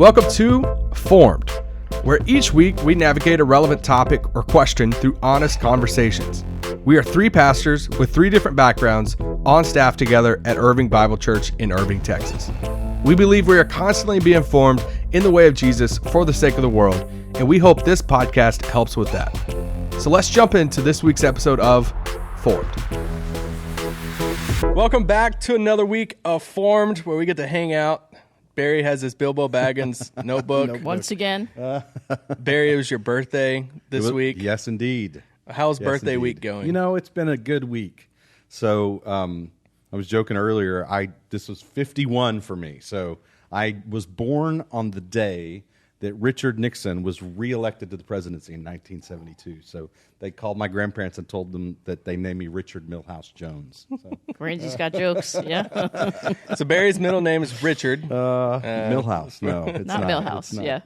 Welcome to Formed, where each week we navigate a relevant topic or question through honest conversations. We are three pastors with three different backgrounds on staff together at Irving Bible Church in Irving, Texas. We believe we are constantly being formed in the way of Jesus for the sake of the world, and we hope this podcast helps with that. So let's jump into this week's episode of Formed. Welcome back to another week of Formed, where we get to hang out. Barry has his Bilbo Baggins notebook. Once again. Barry, it was your birthday this week. Yes, indeed. How's birthday week going? You know, it's been a good week. So I was joking earlier, this was 51 for me. So I was born on the day that Richard Nixon was reelected to the presidency in 1972. So they called my grandparents and told them that they named me Richard Milhouse Jones. So. Randy's got jokes, yeah. So Barry's middle name is Richard. Milhouse, no. It's not Milhouse, yeah.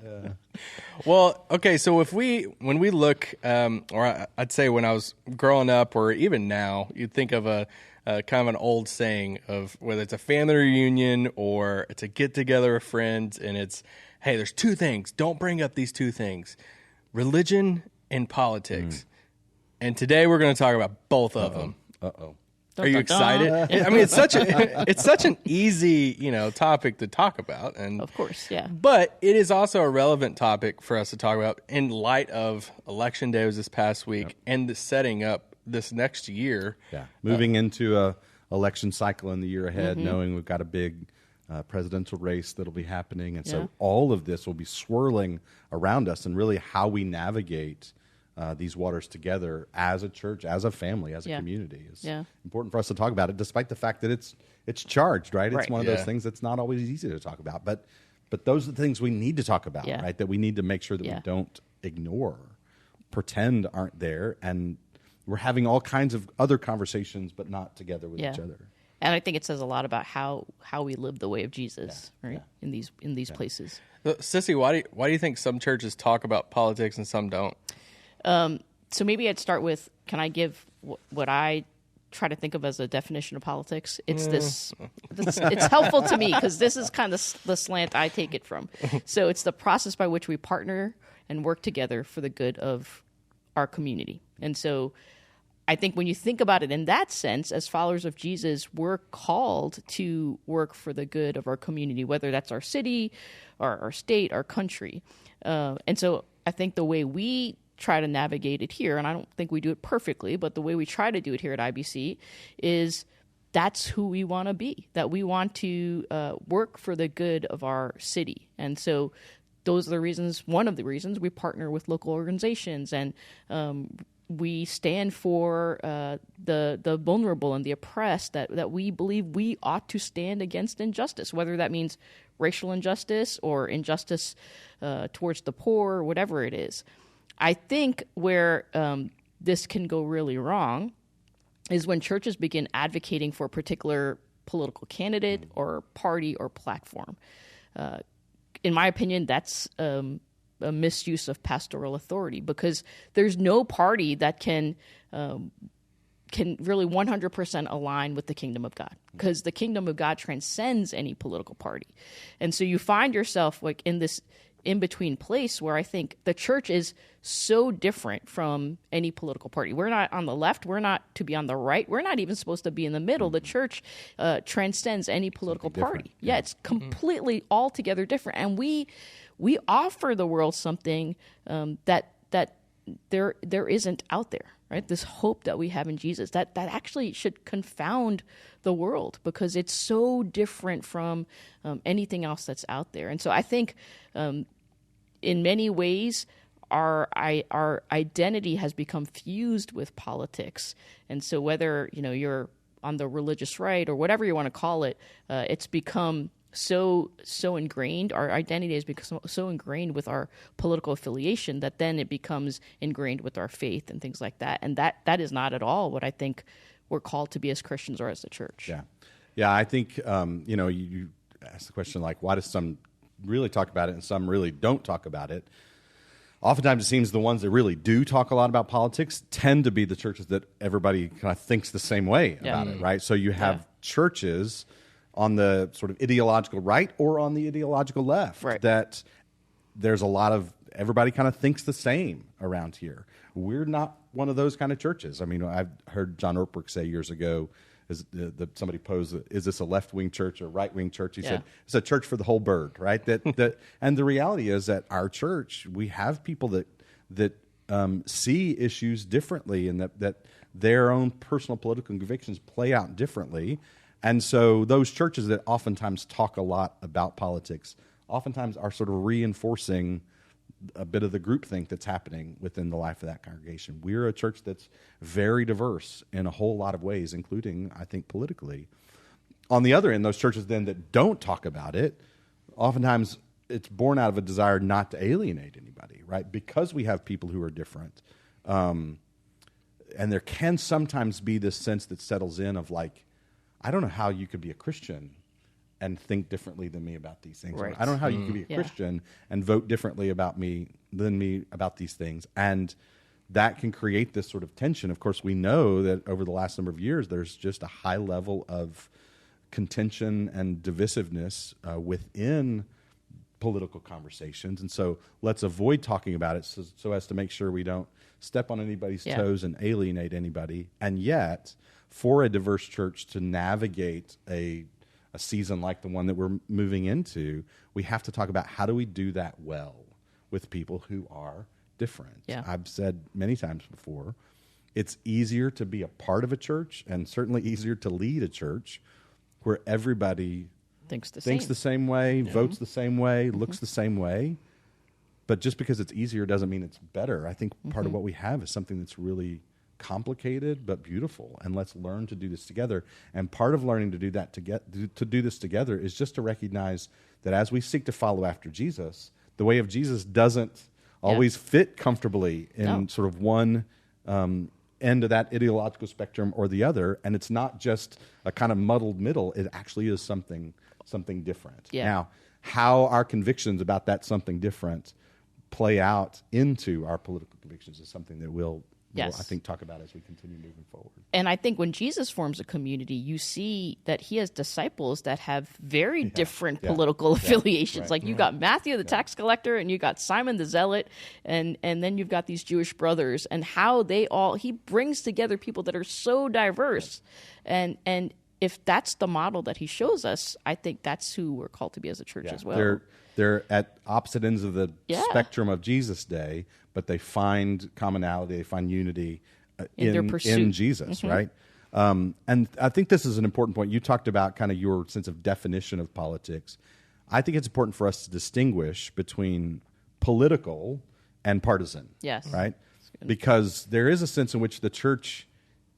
Well, okay, so when we look, or I'd say when I was growing up or even now, you'd think of a kind of an old saying of whether it's a family reunion or it's a get-together of friends, and it's, hey, there's two things. Don't bring up these two things, religion and politics. And today we're going to talk about both of them. Uh-oh. Are you excited? I mean, it's such an easy, topic to talk about, and of course, yeah. But it is also a relevant topic for us to talk about in light of Election Day was this past week and the setting up this next year. Yeah, moving into a election cycle in the year ahead, knowing we've got a big presidential race that'll be happening, and so all of this will be swirling around us, and really how we navigate these waters together as a church, as a family, as a community is important for us to talk about it, despite the fact that it's charged, right? It's one of those things that's not always easy to talk about, but those are the things we need to talk about, right? That we need to make sure that we don't ignore, pretend aren't there, and we're having all kinds of other conversations, but not together with each other. And I think it says a lot about how we live the way of Jesus, right? In these places. Sissy, why do you think some churches talk about politics and some don't? So maybe I'd start with, can I give what I try to think of as a definition of politics? It's it's helpful to me because this is kind of the slant I take it from. So it's the process by which we partner and work together for the good of our community. And so I think when you think about it in that sense, as followers of Jesus, we're called to work for the good of our community, whether that's our city, our state, our country. And so I think the way we try to navigate it here, and I don't think we do it perfectly, but the way we try to do it here at IBC is that's who we want to be, that we want to work for the good of our city. And so those are the reasons, one of the reasons we partner with local organizations, and we stand for the vulnerable and the oppressed, that we believe we ought to stand against injustice, whether that means racial injustice or injustice towards the poor or whatever it is. I think where this can go really wrong is when churches begin advocating for a particular political candidate or party or platform. In my opinion, that's a misuse of pastoral authority, because there's no party that can really 100% align with the kingdom of God, because the kingdom of God transcends any political party. And so you find yourself like in this in-between place where I think the church is so different from any political party. We're not on the left. We're not to be on the right. We're not even supposed to be in the middle. The church transcends any political party. Yeah, it's completely altogether different. And we offer the world something that there isn't out there, right? This hope that we have in Jesus that actually should confound the world, because it's so different from anything else that's out there. And so I think in many ways our identity has become fused with politics. And so whether you're on the religious right or whatever you want to call it, it's become so ingrained. Our identity has become so ingrained with our political affiliation that then it becomes ingrained with our faith and things like that. And that is not at all what I think we're called to be as Christians or as the church. Yeah. I think you asked the question, like, why does some really talk about it and some really don't talk about it? Oftentimes it seems the ones that really do talk a lot about politics tend to be the churches that everybody kind of thinks the same way about it, right? So you have churches on the sort of ideological right or on the ideological left. Right. That there's a lot of, everybody kind of thinks the same around here. We're not one of those kind of churches. I mean, I've heard John Ortberg say years ago, somebody posed, is this a left-wing church or right-wing church? He said, it's a church for the whole bird, right? And the reality is that our church, we have people that see issues differently, and that their own personal political convictions play out differently. And so those churches that oftentimes talk a lot about politics oftentimes are sort of reinforcing a bit of the groupthink that's happening within the life of that congregation. We're a church that's very diverse in a whole lot of ways, including, I think, politically. On the other end, those churches then that don't talk about it, oftentimes it's born out of a desire not to alienate anybody, right? Because we have people who are different. And there can sometimes be this sense that settles in of like, I don't know how you could be a Christian and think differently than me about these things. Right. I don't know how you could be a Christian and vote differently than me about these things. And that can create this sort of tension. Of course, we know that over the last number of years, there's just a high level of contention and divisiveness within political conversations. And so let's avoid talking about it so as to make sure we don't step on anybody's toes and alienate anybody. And yet, for a diverse church to navigate a season like the one that we're moving into, we have to talk about how do we do that well with people who are different. Yeah. I've said many times before, it's easier to be a part of a church and certainly easier to lead a church where everybody thinks the same way, votes the same way, looks the same way. But just because it's easier doesn't mean it's better. I think part of what we have is something that's really complicated but beautiful, and let's learn to do this together. And part of learning to do that to do this together is just to recognize that as we seek to follow after Jesus, the way of Jesus doesn't always fit comfortably in sort of one end of that ideological spectrum or the other, and it's not just a kind of muddled middle. It actually is something different. Now, how our convictions about that something different play out into our political convictions is something that we'll I think, talk about as we continue moving forward. And I think when Jesus forms a community, you see that he has disciples that have very different political affiliations. Right. Like you got Matthew, the tax collector, and you got Simon the Zealot, and then you've got these Jewish brothers, and how he brings together people that are so diverse. And if that's the model that he shows us, I think that's who we're called to be as a church as well. They're at opposite ends of the spectrum of Jesus' day, but they find commonality, they find unity in their pursuit. In Jesus, right? And I think this is an important point. You talked about kind of your sense of definition of politics. I think it's important for us to distinguish between political and partisan. Yes. Right? Because there is a sense in which the church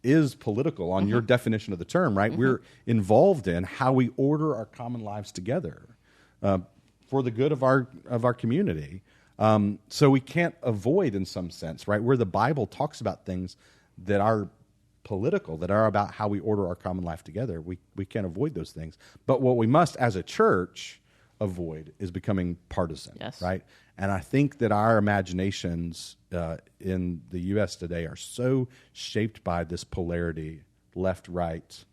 is political on your definition of the term, right? We're involved in how we order our common lives together for the good of our community. So we can't avoid, in some sense, right, where the Bible talks about things that are political, that are about how we order our common life together. We can't avoid those things. But what we must, as a church, avoid is becoming partisan, right? And I think that our imaginations in the U.S. today are so shaped by this polarity, left-right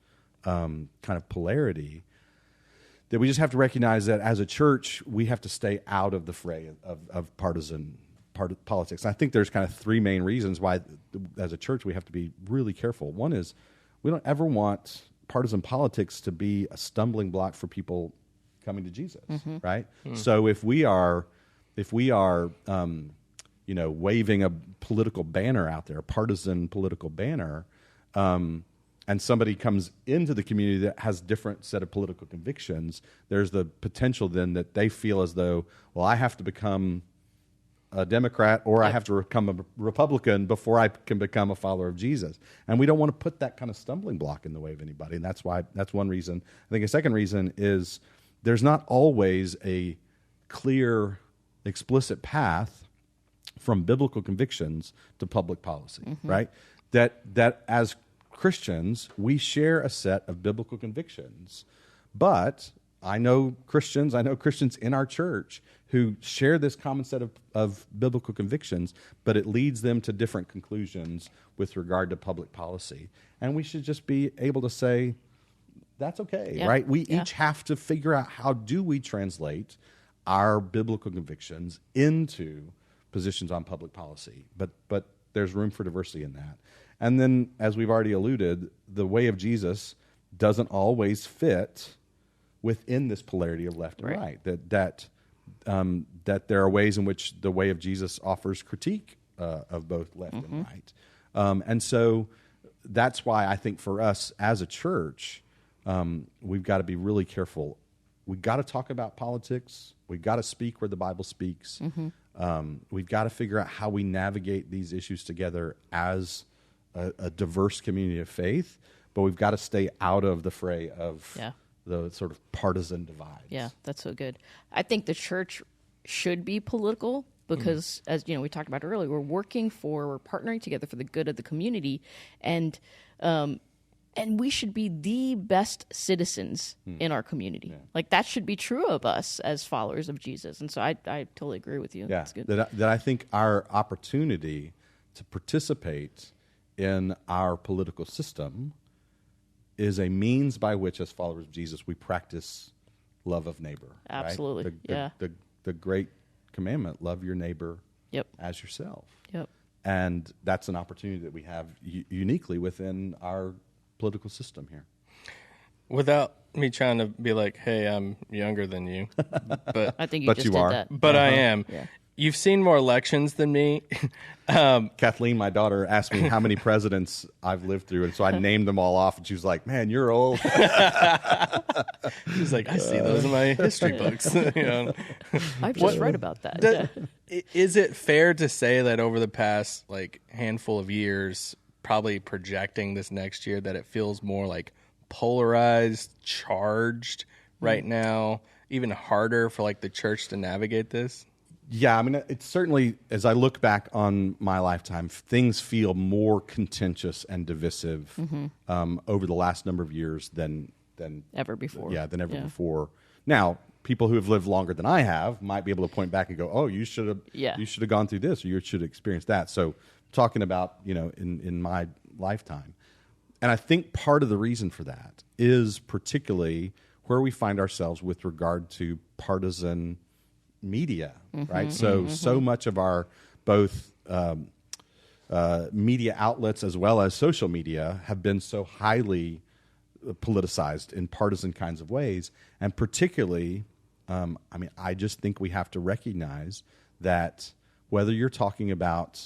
kind of polarity, that we just have to recognize that as a church, we have to stay out of the fray of partisan politics. And I think there's kind of three main reasons why, as a church, we have to be really careful. One is we don't ever want partisan politics to be a stumbling block for people coming to Jesus, right? So if we are waving a political banner out there, a partisan political banner, and somebody comes into the community that has a different set of political convictions, there's the potential then that they feel as though, well, I have to become a Democrat or I have to become a Republican before I can become a follower of Jesus. And we don't want to put that kind of stumbling block in the way of anybody. And that's one reason. I think a second reason is there's not always a clear, explicit path from biblical convictions to public policy, right? That as Christians, we share a set of biblical convictions, but I know Christians in our church who share this common set of biblical convictions, but it leads them to different conclusions with regard to public policy. And we should just be able to say, that's okay, Yeah. right? We Yeah. each have to figure out how do we translate our biblical convictions into positions on public policy. But there's room for diversity in that. And then, as we've already alluded, the way of Jesus doesn't always fit within this polarity of left and right. That there are ways in which the way of Jesus offers critique of both left and right. And so that's why I think for us as a church, we've got to be really careful. We've got to talk about politics. We've got to speak where the Bible speaks. We've got to figure out how we navigate these issues together as a diverse community of faith, but we've got to stay out of the fray of the sort of partisan divides. Yeah, that's so good. I think the church should be political because, as we talked about earlier, we're partnering together for the good of the community, and we should be the best citizens in our community. Yeah. Like that should be true of us as followers of Jesus. And so I totally agree with you. Yeah, that's good. That I think our opportunity to participate in our political system is a means by which, as followers of Jesus, we practice love of neighbor. Absolutely. Right? The great commandment, love your neighbor as yourself. Yep. And that's an opportunity that we have uniquely within our political system here. Without me trying to be like, hey, I'm younger than you, but I think you just did that. But I am. Yeah. You've seen more elections than me. Kathleen, my daughter, asked me how many presidents I've lived through, and so I named them all off, and she was like, man, you're old. She's like, I see those in my history books. I've just read about that. Is it fair to say that over the past handful of years, probably projecting this next year, that it feels more like polarized, charged right now, even harder for the church to navigate this? Yeah, I mean, it's certainly, as I look back on my lifetime, things feel more contentious and divisive over the last number of years than ever before. Yeah, than ever before. Now, people who have lived longer than I have might be able to point back and go, "Oh, you should have gone through this, or you should have experienced that." So, talking about in my lifetime, and I think part of the reason for that is particularly where we find ourselves with regard to partisan media, right? So much of our both media outlets as well as social media have been so highly politicized in partisan kinds of ways, and particularly, I just think we have to recognize that whether you're talking about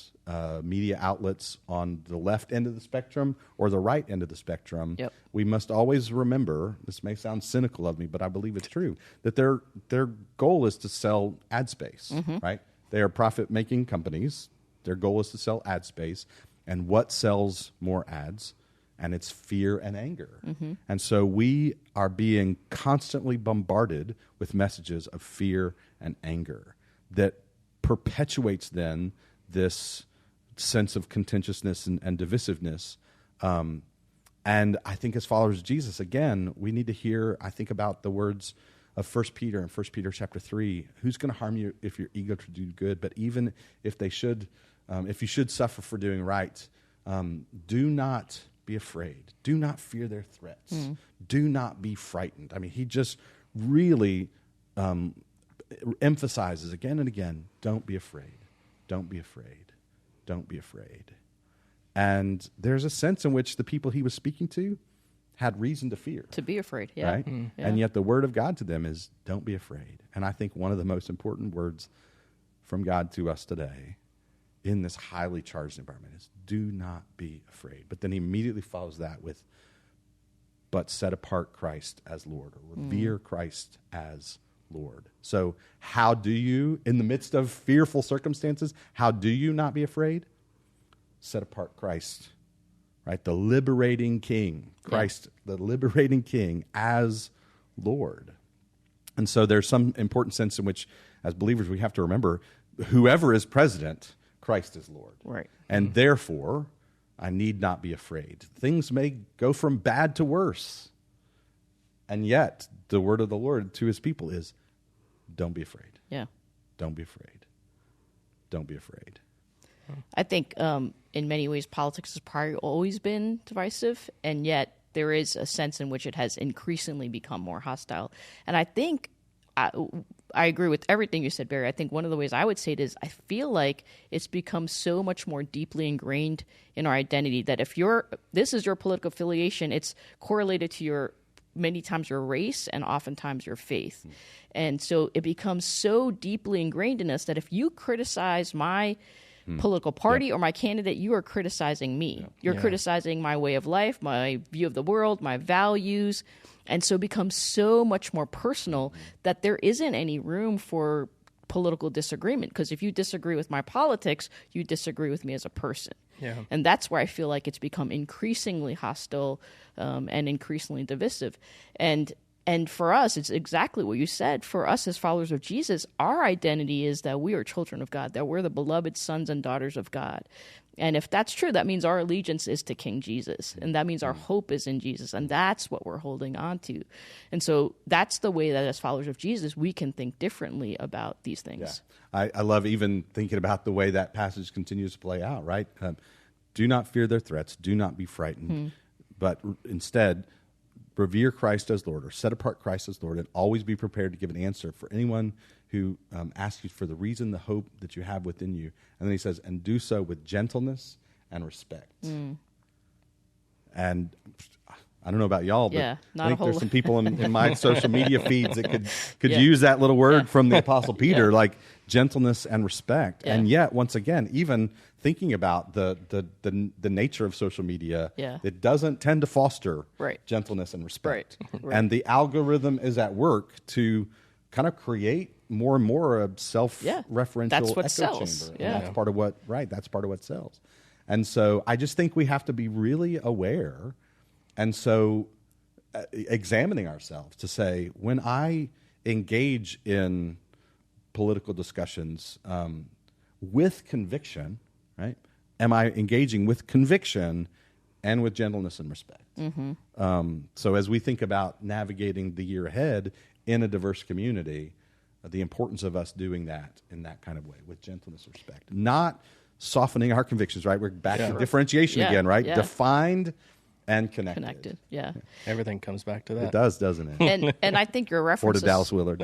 media outlets on the left end of the spectrum or the right end of the spectrum, we must always remember, this may sound cynical of me, but I believe it's true, that their goal is to sell ad space, right? They are profit-making companies. Their goal is to sell ad space. And what sells more ads? And it's fear and anger. And so we are being constantly bombarded with messages of fear and anger that perpetuates then this sense of contentiousness and divisiveness. And I think as followers of Jesus, again, we need to hear, I think, about the words of 1 Peter and 1 Peter chapter 3. Who's going to harm you if you're eager to do good? But even if they should, if you should suffer for doing right, do not be afraid. Do not fear their threats. Do not be frightened. I mean, he just really emphasizes again and again, don't be afraid. Don't be afraid. Don't be afraid. And there's a sense in which the people he was speaking to had reason to fear. To be afraid, yeah. Right? Yeah. And yet the word of God to them is, don't be afraid. And I think one of the most important words from God to us today in this highly charged environment is, do not be afraid. But then he immediately follows that with, but set apart Christ as Lord, or revere Christ as Lord. So how do you, in the midst of fearful circumstances, how do you not be afraid? Set apart Christ, right? The liberating King, Christ, the liberating King as Lord. And so there's some important sense in which, as believers, we have to remember, whoever is president, Christ is Lord. Right. And therefore, I need not be afraid. Things may go from bad to worse. And yet, the word of the Lord to his people is, don't be afraid. Yeah. Don't be afraid. Don't be afraid. I think in many ways politics has probably always been divisive, and yet there is a sense in which it has increasingly become more hostile. And I think I agree with everything you said, Barry. I think one of the ways I would say it is I feel like it's become so much more deeply ingrained in our identity that if this is your political affiliation, it's correlated to many times your race and oftentimes your faith. And so it becomes so deeply ingrained in us that if you criticize my political party or my candidate, you are criticizing me. You're criticizing my way of life, my view of the world, my values. And so it becomes so much more personal that there isn't any room for political disagreement. Because if you disagree with my politics, you disagree with me as a person. Yeah. And that's where I feel like it's become increasingly hostile and increasingly divisive. And for us, it's exactly what you said. For us as followers of Jesus, our identity is that we are children of God, that we're the beloved sons and daughters of God. And if that's true, that means our allegiance is to King Jesus. And that means our hope is in Jesus. And that's what we're holding on to. And so that's the way that as followers of Jesus, we can think differently about these things. Yeah. I love even thinking about the way that passage continues to play out, right? Do not fear their threats. Do not be frightened. But instead, revere Christ as Lord, or set apart Christ as Lord, and always be prepared to give an answer for anyone who asks you for the reason, the hope that you have within you. And then he says, and do so with gentleness and respect. And I don't know about y'all, but I think there's some people in my social media feeds that could use that little word from the Apostle Peter, like gentleness and respect. And yet, once again, even thinking about the nature of social media, it doesn't tend to foster gentleness and respect. And the algorithm is at work to kind of create more and more a self-referential echo sells. chamber. And that's part of what sells. And so I just think we have to be really aware. And so examining ourselves to say, when I engage in political discussions with conviction, right? Am I engaging with conviction and with gentleness and respect? So as we think about navigating the year ahead in a diverse community, the importance of us doing that in that kind of way, with gentleness and respect. Not softening our convictions, right? We're back to differentiation again, right? Defined and connected. Everything comes back to that. It does, doesn't it? And I think your reference or to Dallas Willard.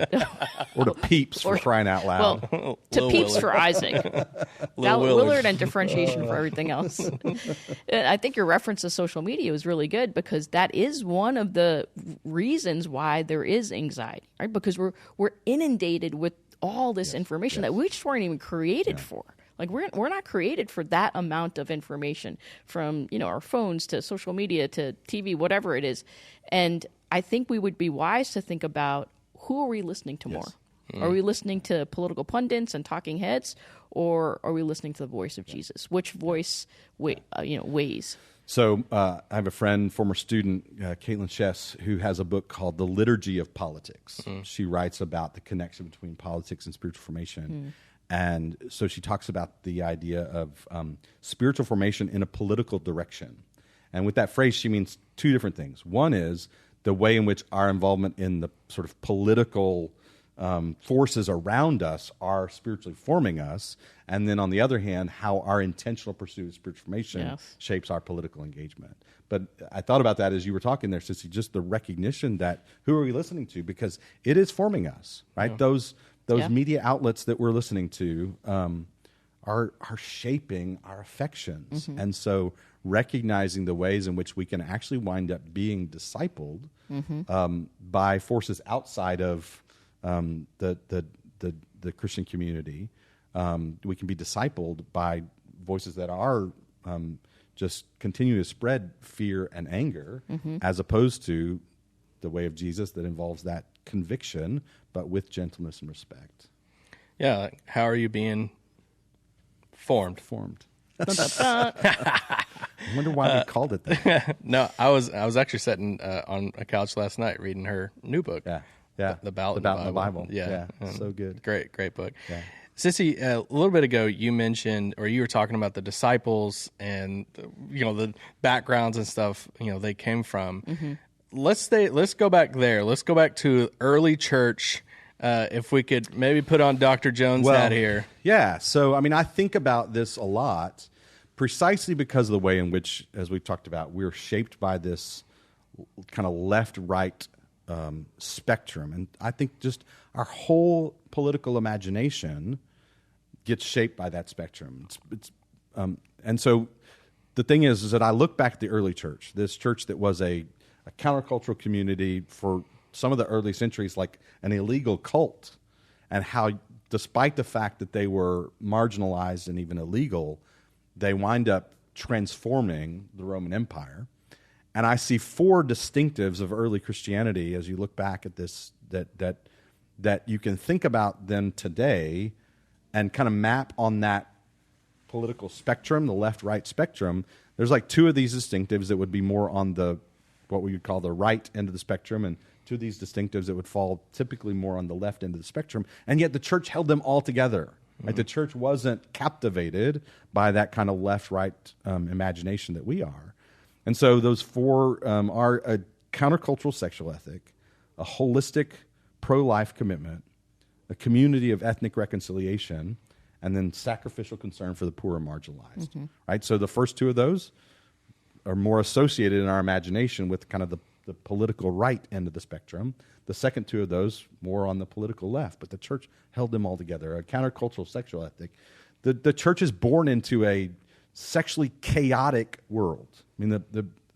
Or to Peeps for crying out loud. Well, to Peeps Willard. For Isaac. Willard and differentiation for everything else. I think your reference to social media was really good, because that is one of the reasons why there is anxiety, right? Because we're inundated with all this information that we just weren't even created for. Like we're not created for that amount of information, from our phones to social media to TV, whatever it is. And I think we would be wise to think about, who are we listening to more? Are we listening to political pundits and talking heads, or are we listening to the voice of Jesus? Which voice weighs? So I have a friend, former student, Caitlin Chess, who has a book called The Liturgy of Politics. She writes about the connection between politics and spiritual formation. And so she talks about the idea of spiritual formation in a political direction. And with that phrase, she means two different things. One is the way in which our involvement in the sort of political forces around us are spiritually forming us. And then on the other hand, how our intentional pursuit of spiritual formation shapes our political engagement. But I thought about that as you were talking there, Sissy, just the recognition that who are we listening to? Because it is forming us, right? Those media outlets that we're listening to are shaping our affections. And so recognizing the ways in which we can actually wind up being discipled by forces outside of the Christian community. We can be discipled by voices that are just continue to spread fear and anger, as opposed to the way of Jesus that involves that conviction, but with gentleness and respect. Yeah. How are you being formed? I wonder why we called it that. No, I was actually sitting on a couch last night reading her new book. The Ballot in the Bible. Yeah. So good. Great book. Yeah. Sissy, a little bit ago you mentioned, or you were talking about the disciples and the backgrounds and stuff they came from. Let's go back there. Let's go back to early church. If we could maybe put on Dr. Jones' hat here. Yeah. So, I think about this a lot, precisely because of the way in which, as we've talked about, we're shaped by this kind of left-right spectrum. And I think just our whole political imagination gets shaped by that spectrum. And so the thing is that I look back at the early church, this church that was a countercultural community for some of the early centuries, like an illegal cult, and how despite the fact that they were marginalized and even illegal, they wind up transforming the Roman Empire. And I see four distinctives of early Christianity as you look back at this that you can think about them today and kind of map on that political spectrum, the left-right spectrum. There's like two of these distinctives that would be more on the what we would call the right end of the spectrum, and two of these distinctives that would fall typically more on the left end of the spectrum. And yet the church held them all together. Right? The church wasn't captivated by that kind of left-right imagination that we are. And so those four are a countercultural sexual ethic, a holistic pro-life commitment, a community of ethnic reconciliation, and then sacrificial concern for the poor and marginalized. Mm-hmm. Right? So the first two of those are more associated in our imagination with kind of the political right end of the spectrum. The second two of those more on the political left, but the church held them all together. A countercultural sexual ethic. The church is born into a sexually chaotic world. I mean,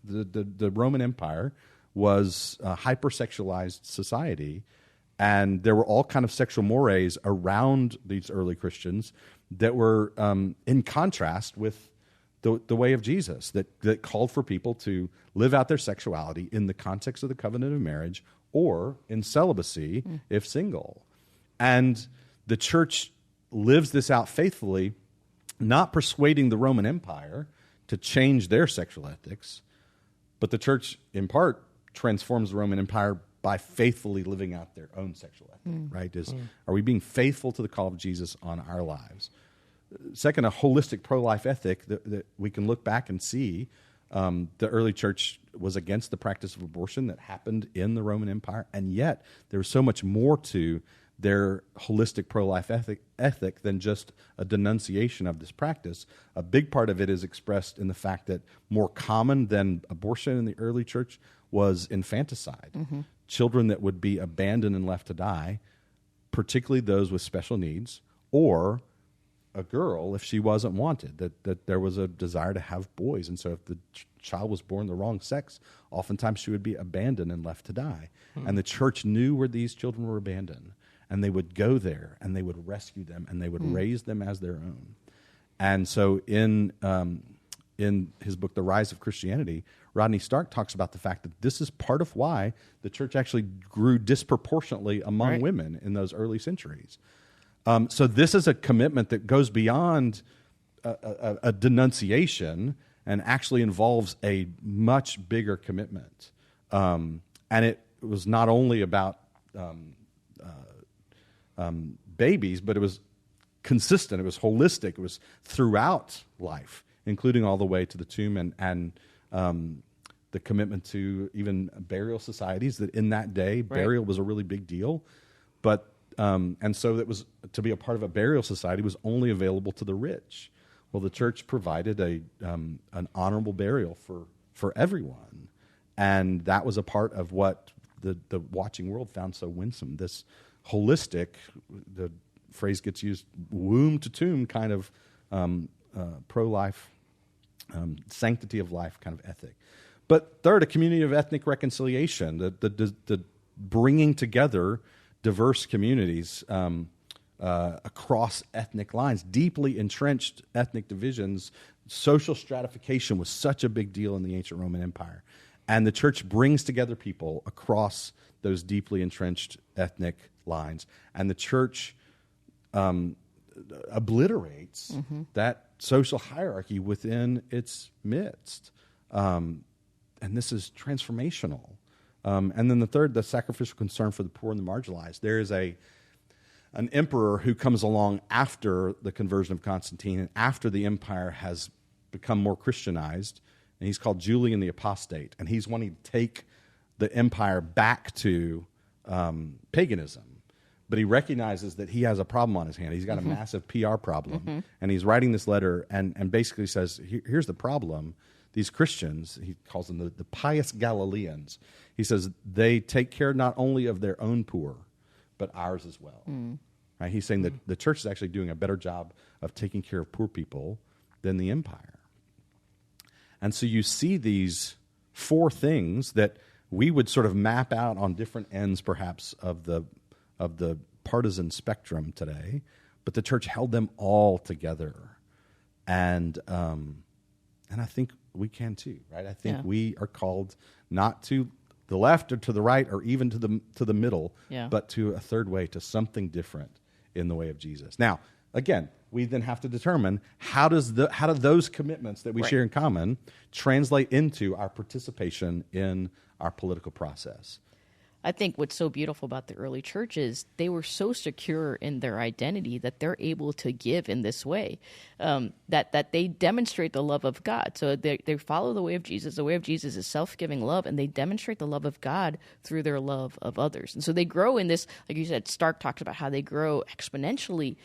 the Roman Empire was a hypersexualized society, and there were all kind of sexual mores around these early Christians that were in contrast with the way of Jesus, that called for people to live out their sexuality in the context of the covenant of marriage or in celibacy if single. And the church lives this out faithfully, not persuading the Roman Empire to change their sexual ethics, but the church, in part, transforms the Roman Empire by faithfully living out their own sexual ethic, right? Are we being faithful to the call of Jesus on our lives? Second, a holistic pro-life ethic that we can look back and see. The early church was against the practice of abortion that happened in the Roman Empire, and yet there was so much more to their holistic pro-life ethic than just a denunciation of this practice. A big part of it is expressed in the fact that more common than abortion in the early church was infanticide. Mm-hmm. Children that would be abandoned and left to die, particularly those with special needs, or a girl if she wasn't wanted, that there was a desire to have boys. And so if the child was born the wrong sex, oftentimes she would be abandoned and left to die. And the church knew where these children were abandoned, and they would go there, and they would rescue them, and they would raise them as their own. And so in his book, The Rise of Christianity, Rodney Stark talks about the fact that this is part of why the church actually grew disproportionately among women in those early centuries. So this is a commitment that goes beyond a denunciation and actually involves a much bigger commitment. And it was not only about babies, but it was consistent, it was holistic, it was throughout life, including all the way to the tomb and the commitment to even burial societies, that in that day, burial was a really big deal. But and so that was to be a part of a burial society was only available to the rich. Well, the church provided an honorable burial for everyone, and that was a part of what the watching world found so winsome. This holistic, the phrase gets used, womb to tomb kind of pro-life, sanctity of life kind of ethic. But third, a community of ethnic reconciliation, the bringing together diverse communities across ethnic lines, deeply entrenched ethnic divisions. Social stratification was such a big deal in the ancient Roman Empire. And the church brings together people across those deeply entrenched ethnic lines. And the church obliterates that social hierarchy within its midst. And this is transformational. And then the third, the sacrificial concern for the poor and the marginalized. There is an emperor who comes along after the conversion of Constantine and after the empire has become more Christianized, and he's called Julian the Apostate, and he's wanting to take the empire back to paganism. But he recognizes that he has a problem on his hand. He's got a massive PR problem, and he's writing this letter and basically says, here's the problem. these Christians, he calls them the pious Galileans. He says they take care not only of their own poor, but ours as well. Right? He's saying that the church is actually doing a better job of taking care of poor people than the empire. And so you see these four things that we would sort of map out on different ends, perhaps, of the partisan spectrum today, but the church held them all together. And I think we can too, right? I think we are called not to the left or to the right or even to the middle, but to a third way, to something different in the way of Jesus. Now, again, we then have to determine how do those commitments that we share in common translate into our participation in our political process. I think what's so beautiful about the early church is they were so secure in their identity that they're able to give in this way, that they demonstrate the love of God. So they follow the way of Jesus. The way of Jesus is self-giving love, and they demonstrate the love of God through their love of others. And so they grow in this, like you said, Stark talks about how they grow exponentially.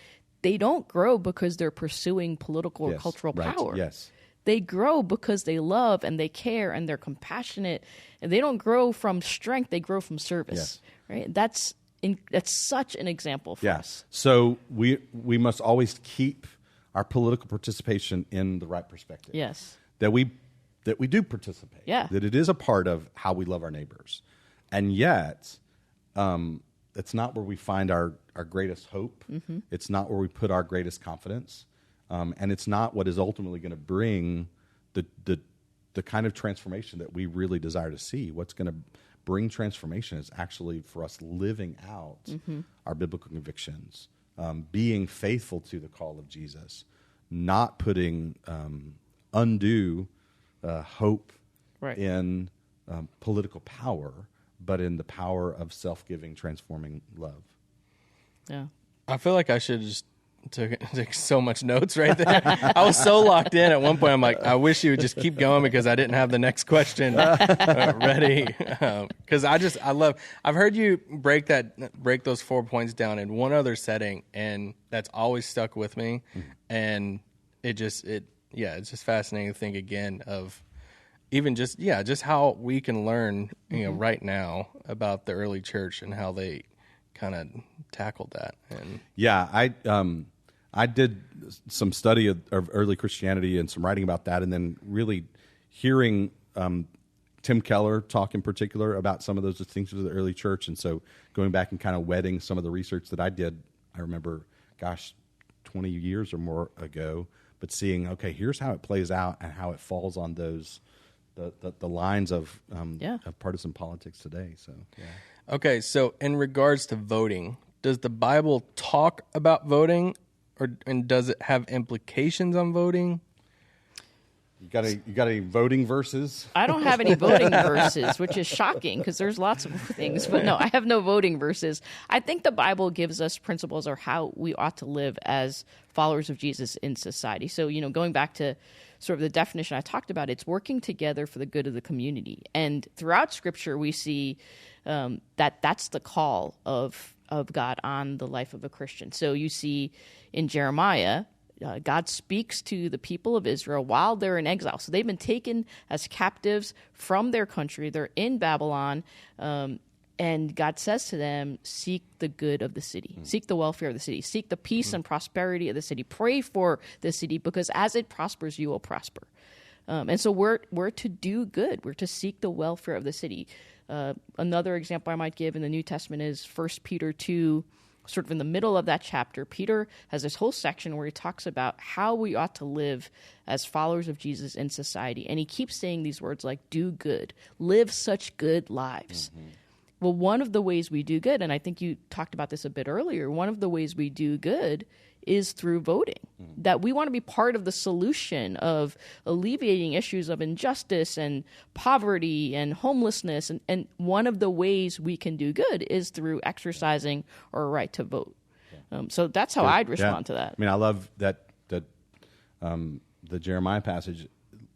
They don't grow because they're pursuing political or cultural power. Yes. They grow because they love and they care and they're compassionate, and they don't grow from strength. They grow from service. Right? That's such an example for us. So we must always keep our political participation in the right perspective. Yes. That we do participate. Yeah. That it is a part of how we love our neighbors, and yet it's not where we find our greatest hope. It's not where we put our greatest confidence. And it's not what is ultimately going to bring the kind of transformation that we really desire to see. What's going to bring transformation is actually for us living out our biblical convictions, being faithful to the call of Jesus, not putting undue hope in political power, but in the power of self-giving, transforming love. Yeah, I feel like I should just took so much notes right there. I was so locked in at one point. I'm like, I wish you would just keep going because I didn't have the next question ready. Because I've heard you break those 4 points down in one other setting, and that's always stuck with me. And it's just fascinating to think again of even just how we can learn, right now about the early church and how they kind of tackled that. And I did some study of early Christianity and some writing about that, and then really hearing Tim Keller talk in particular about some of those distinctions of the early church. And so going back and kind of wedding some of the research that I did, I remember, 20 years or more ago, but seeing, okay, here's how it plays out and how it falls on those the lines of partisan politics today. So okay, so in regards to voting, does the Bible talk about voting, and does it have implications on voting? You got any voting verses? I don't have any voting verses, which is shocking because there's lots of things. But no, I have no voting verses. I think the Bible gives us principles of how we ought to live as followers of Jesus in society. So, going back to sort of the definition I talked about, it's working together for the good of the community. And throughout Scripture, we see that's the call of God on the life of a Christian. So you see in Jeremiah, God speaks to the people of Israel while they're in exile. So they've been taken as captives from their country. They're in Babylon, and God says to them, seek the good of the city, seek the welfare of the city, seek the peace and prosperity of the city, pray for the city, because as it prospers, you will prosper. And so we're to do good. We're to seek the welfare of the city. Another example I might give in the New Testament is 1 Peter 2, sort of in the middle of that chapter. Peter has this whole section where he talks about how we ought to live as followers of Jesus in society. And he keeps saying these words like, do good, live such good lives. Well, one of the ways we do good, and I think you talked about this a bit earlier, one of the ways we do good is through voting. That we want to be part of the solution of alleviating issues of injustice and poverty and homelessness. And one of the ways we can do good is through exercising our right to vote. So that's how I'd respond to that. I mean, I love that the Jeremiah passage,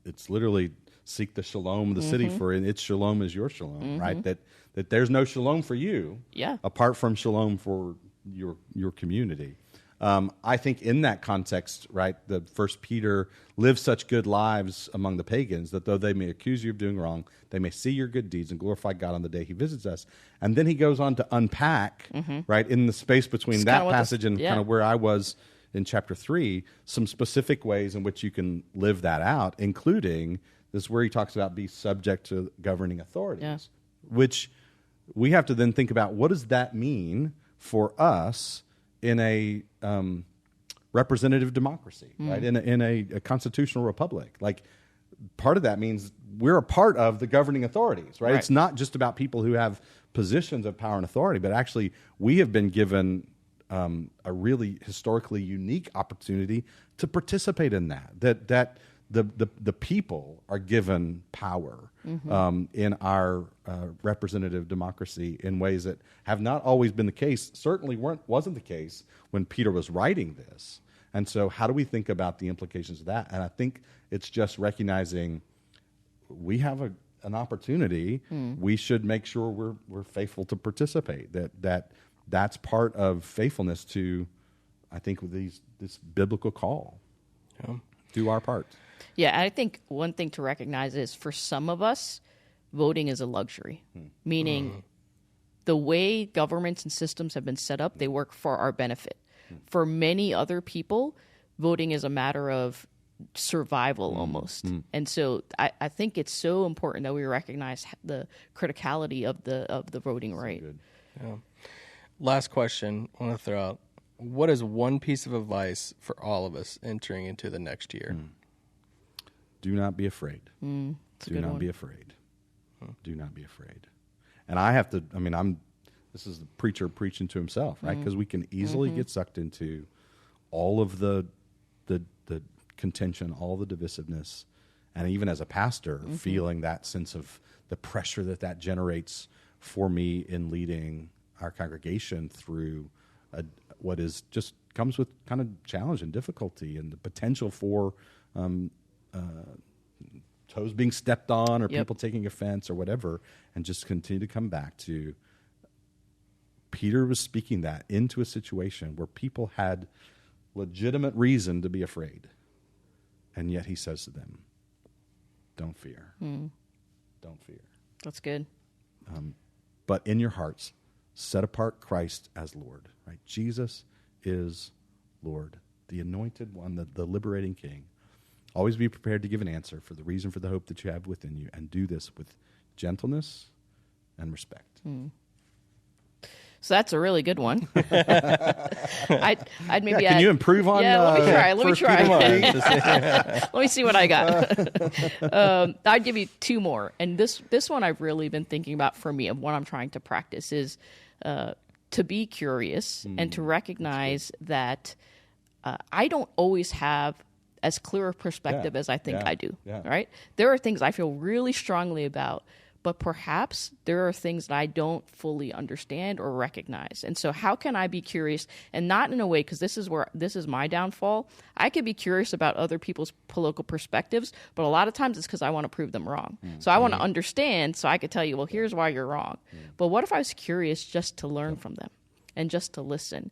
it's literally seek the shalom of the city, for its shalom is your shalom, right? That there's no shalom for you apart from shalom for your community. I think in that context, right, the First Peter live such good lives among the pagans that though they may accuse you of doing wrong, they may see your good deeds and glorify God on the day he visits us. And then he goes on to unpack, right, in the space between It's that kinda what passage and kind of where I was in chapter 3, some specific ways in which you can live that out, including this where he talks about be subject to governing authorities, which we have to then think about what does that mean for us in a representative democracy, right? In a constitutional republic. Like, part of that means we're a part of the governing authorities, right? It's not just about people who have positions of power and authority, but actually we have been given a really historically unique opportunity to participate in that. That the people are given power in our representative democracy in ways that have not always been the case. Certainly wasn't the case when Peter was writing this. And so, how do we think about the implications of that? And I think it's just recognizing we have an opportunity. We should make sure we're faithful to participate. That's part of faithfulness to, I think, this biblical call. Do our part. Yeah, I think one thing to recognize is for some of us, voting is a luxury, meaning the way governments and systems have been set up, they work for our benefit. For many other people, voting is a matter of survival almost. And so I think it's so important that we recognize the criticality of the voting right. Yeah. Last question I want to throw out. What is one piece of advice for all of us entering into the next year? Do not be afraid. Do not be afraid. Do not be afraid. And I have to, this is the preacher preaching to himself, right? Because we can easily get sucked into all of the contention, all the divisiveness, and even as a pastor, feeling that sense of the pressure that generates for me in leading our congregation through what is just comes with kind of challenge and difficulty and the potential for toes being stepped on or people taking offense or whatever, and just continue to come back to Peter was speaking that into a situation where people had legitimate reason to be afraid. And yet he says to them, don't fear. Don't fear. That's good. But in your hearts, set apart Christ as Lord. Right? Jesus is Lord, the anointed one, the liberating King. Always be prepared to give an answer for the reason for the hope that you have within you, and do this with gentleness and respect. So that's a really good one. I'd maybe can you improve on? Let me try. Let me see what I got. I'd give you two more, and this one I've really been thinking about for me, and what I'm trying to practice is to be curious and to recognize that I don't always have as clear a perspective as I think I do. Right? There are things I feel really strongly about, but perhaps there are things that I don't fully understand or recognize. And so how can I be curious, and not in a way, because this is my downfall. I could be curious about other people's political perspectives, but a lot of times it's because I want to prove them wrong. So I want to understand so I could tell you, well, here's why you're wrong. But what if I was curious just to learn from them and just to listen?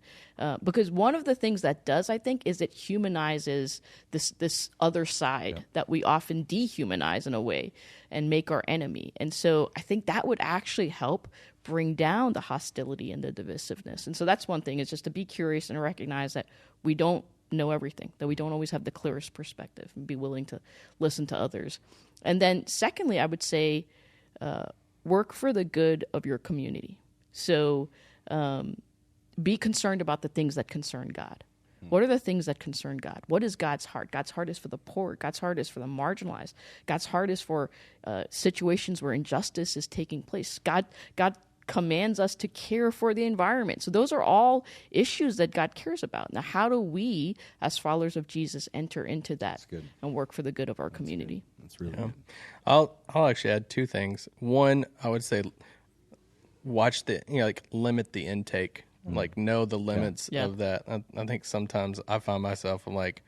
Because one of the things that does, I think, is it humanizes this other side that we often dehumanize in a way and make our enemy. And so I think that would actually help bring down the hostility and the divisiveness. And so that's one thing, is just to be curious and recognize that we don't know everything, that we don't always have the clearest perspective, and be willing to listen to others. And then secondly, I would say work for the good of your community. So be concerned about the things that concern God. What are the things that concern God? What is God's heart? God's heart is for the poor. God's heart is for the marginalized. God's heart is for situations where injustice is taking place. God commands us to care for the environment. So those are all issues that God cares about. Now, how do we, as followers of Jesus, enter into that and work for the good of our community? That's really good. I'll actually add two things. One, I would say watch limit the intake. Like, know the limits of that. I think sometimes I find myself, I'm like,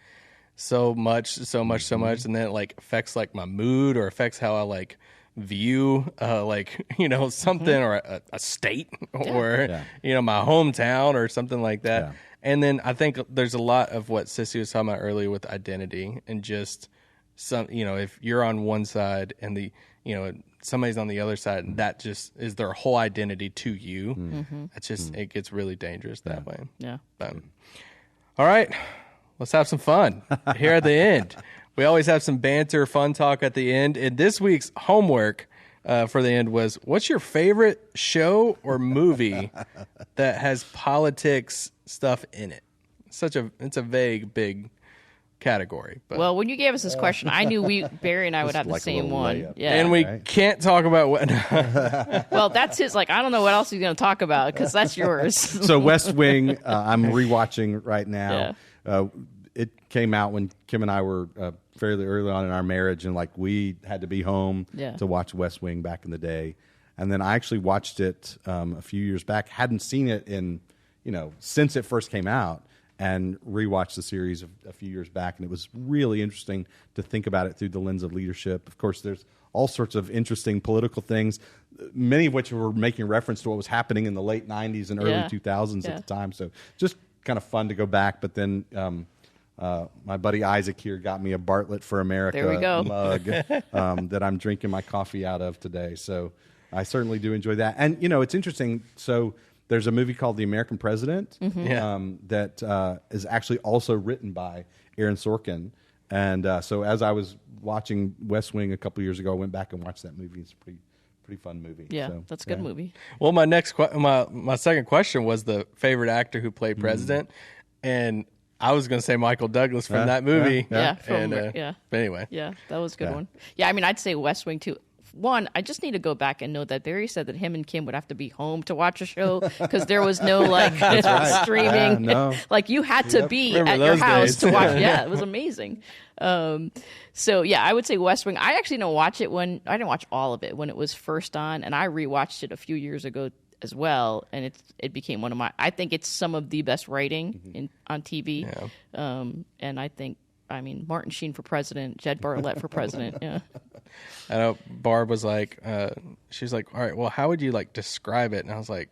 so much, and then it like affects like my mood or affects how I like view, like, you know, something or a state or, you know, my hometown or something like that. Yeah. And then I think there's a lot of what Sissy was talking about earlier with identity and just some, you know, if you're on one side and the, you know, somebody's on the other side and that just is their whole identity to you. It's just, it gets really dangerous that way. Yeah. But, all right, let's have some fun here at the end. We always have some banter, fun talk at the end. And this week's homework for the end was, what's your favorite show or movie that has politics stuff in it? It's a vague, big category. But. Well, when you gave us this question, I knew Barry and I would have the same one. layup. Yeah. And we can't talk about what. Well, that's his. Like, I don't know what else he's going to talk about because that's yours. So West Wing, I'm rewatching right now. It came out when Kim and I were fairly early on in our marriage, and like we had to be home to watch West Wing back in the day. And then I actually watched it a few years back. Hadn't seen it in, you know, since it first came out, and rewatched the series a few years back. And it was really interesting to think about it through the lens of leadership. Of course, there's all sorts of interesting political things, many of which were making reference to what was happening in the late 90s and early 2000s at the time. So just kind of fun to go back. But then my buddy Isaac here got me a Bartlett for America mug that I'm drinking my coffee out of today. So I certainly do enjoy that. And, you know, it's interesting. So there's a movie called The American President that is actually also written by Aaron Sorkin. And so as I was watching West Wing a couple years ago, I went back and watched that movie. It's a pretty fun movie. Yeah, so, that's a good movie. Well, my second question was the favorite actor who played president. And I was going to say Michael Douglas from that movie. But anyway. Yeah, that was a good one. Yeah, I mean, I'd say West Wing too. One, I just need to go back and know that Barry said that him and Kim would have to be home to watch a show because there was no like streaming. No. Like you had to be at your house to watch. Yeah, it was amazing. So yeah, I would say West Wing. I actually didn't watch it I didn't watch all of it when it was first on, and I rewatched it a few years ago as well, and it became one of my. I think it's some of the best writing on TV, and I think. I mean, Martin Sheen for president, Jed Bartlett for president. Yeah. I know Barb was like, she's like, all right, well, how would you like describe it? And I was like,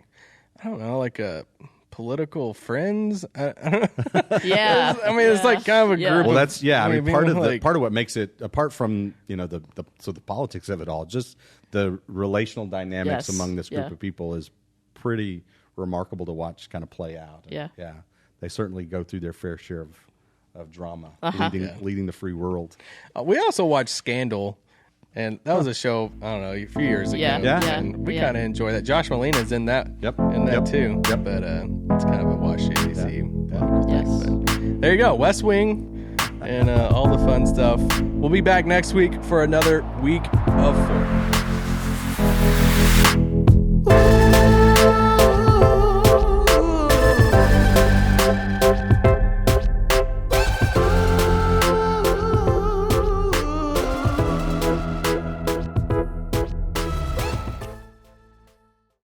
I don't know, like a political friends. I don't know. Yeah. I mean, it's like kind of a group. Well, that's I mean, part of what makes it apart from the politics of it all, just the relational dynamics among this group of people is pretty remarkable to watch kind of play out. And, they certainly go through their fair share of drama, leading the free world. We also watched Scandal, and that was a show, I don't know, a few years ago. And we kind of enjoy that. Josh Molina's in that too. But it's kind of a wash But there you go, West Wing and all the fun stuff. We'll be back next week for another week of 4.